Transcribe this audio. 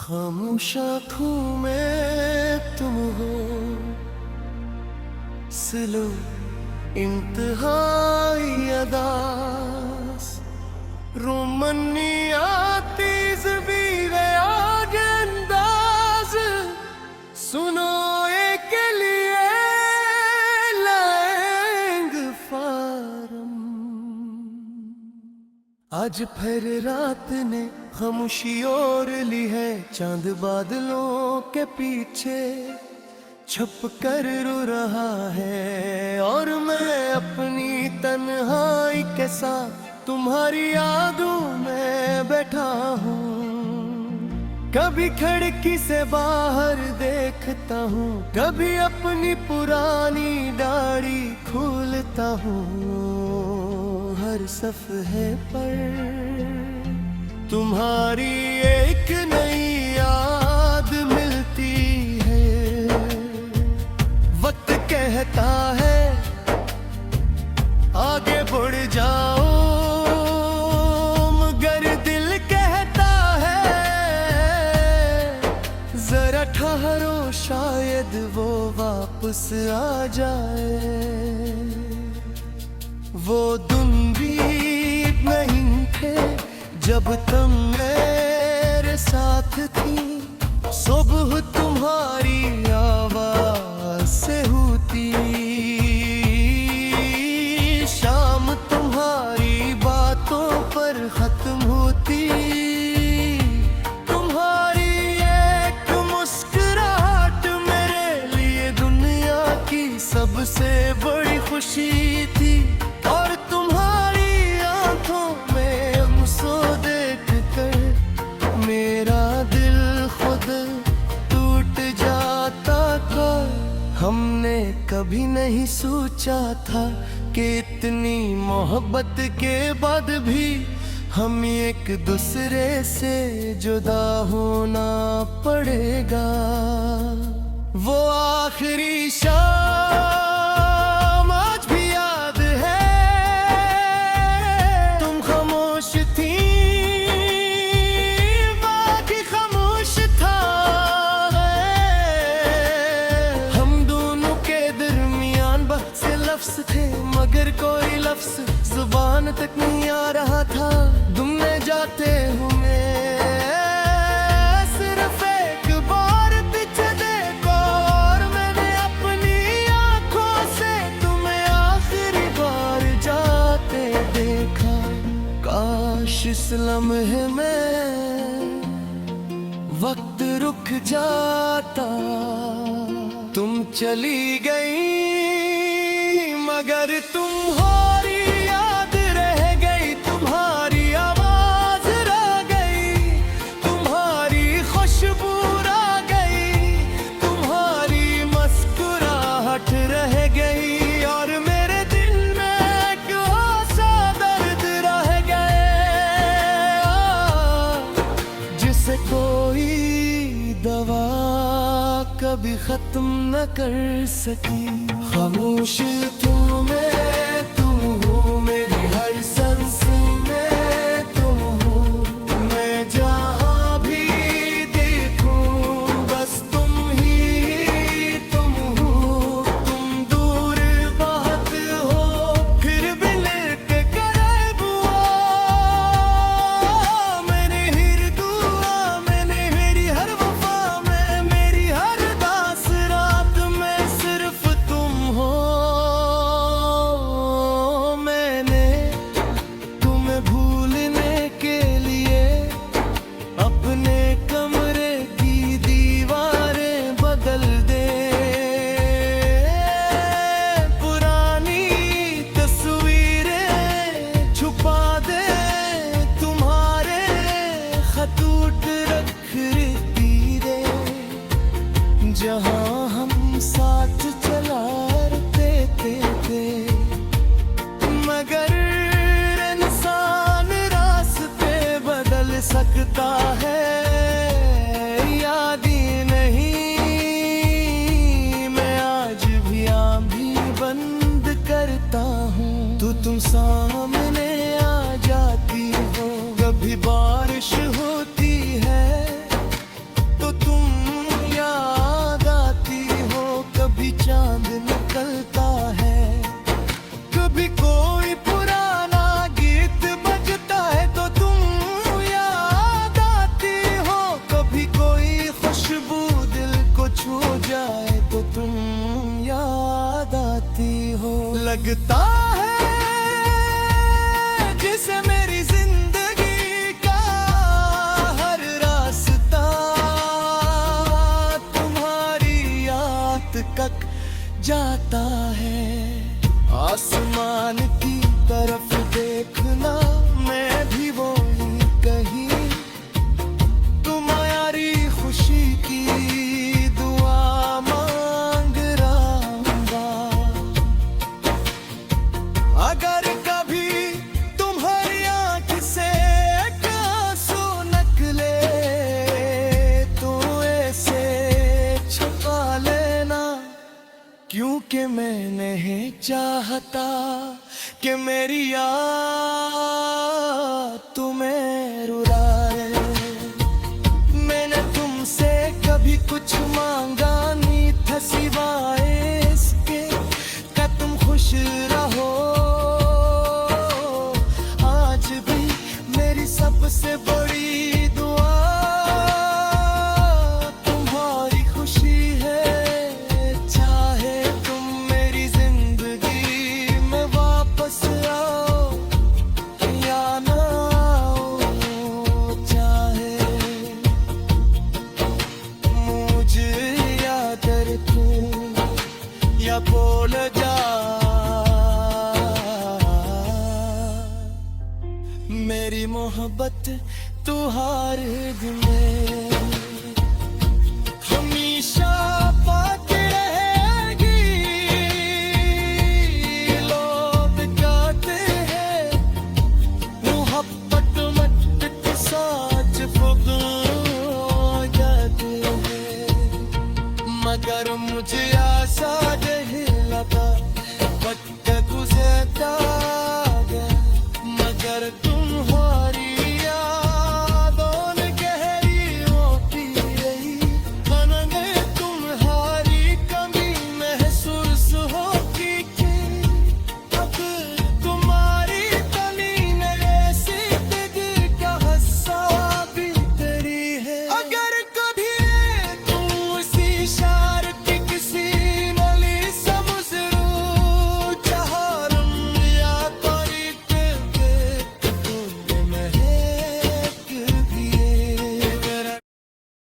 खामोश आँखों में तुम हो, स्लो इंतहाई अदास, रोमनी आतीज भी आज अंदाज, सुनो एक लिए लाएंगे फारम। आज फिर रात ने खामोशी ओढ़ ली है, चांद बादलों के पीछे छुप कर रो रहा है, और मैं अपनी तन्हाई के साथ तुम्हारी यादों में बैठा हूँ। कभी खिड़की से बाहर देखता हूँ, कभी अपनी पुरानी दाढ़ी खोलता हूँ। हर सफ़हे पर तुम्हारी एक नई याद मिलती है। वक्त कहता है आगे बढ़ जाओ, मगर दिल कहता है जरा ठहरो, शायद वो वापस आ जाए। वो दिन भी नहीं थे जब तुम मेरे साथ थी, सुबह तुम्हारी आवाज़ से होती, शाम तुम्हारी बातों पर खत्म होती। तुम्हारी एक मुस्कुराहट मेरे लिए दुनिया की सबसे बड़ी खुशी थी, और तुम्हारी आंखों में आंसू देख कर मेरा दिल खुद टूट जाता था। हमने कभी नहीं सोचा था कि इतनी मोहब्बत के बाद भी हम एक दूसरे से जुदा होना पड़ेगा। वो आखिरी शाम आज भी याद है, तुम खामोश थी, बाकी खामोश था। हम दोनों के दरमियान बहुत से लफ्ज थे, मगर कोई लफ्ज जुबान तक नहीं आ रहा था। तुमने जाते हुए सिर्फ एक बार पीछे देखो, और मैंने अपनी आंखों से तुम्हें आखिरी बार जाते देखा। काश इस लम्हे में वक्त रुक जाता। तुम चली गई मगर तुम्हारी याद रह गई, तुम्हारी आवाज रह गई, तुम्हारी खुशबू रह गई, तुम्हारी मुस्कुराहट रह गई, और मेरे दिल में एक ऐसा दर्द रह गया जिसे कोई दवा कभी खत्म न कर सकी। खामोश तुम्हें तुम हो, मेरी हर सांस में तुम हो, मैं जहाँ भी देखूं बस तुम ही तुम हो। तुम दूर बहुत हो फिर भी लेके करीब हो, मेरी हर दुआ मैंने मेरी हर वफा में, मेरी हर दास रात में सिर्फ तुम हो। जाए तो तुम याद आती हो। लगता है जिसे मेरी जिंदगी का हर रास्ता तुम्हारी याद तक जाता है। आसमान की तरफ देखना, मैं भी वो ही कहीं तुम्हारी खुशी की दुआ मांग रहा। अगर कभी तुम्हारी आँख से एक आंसू निकले तो ऐसे छुपा लेना, क्योंकि मैं नहीं चाहता कि मेरी याद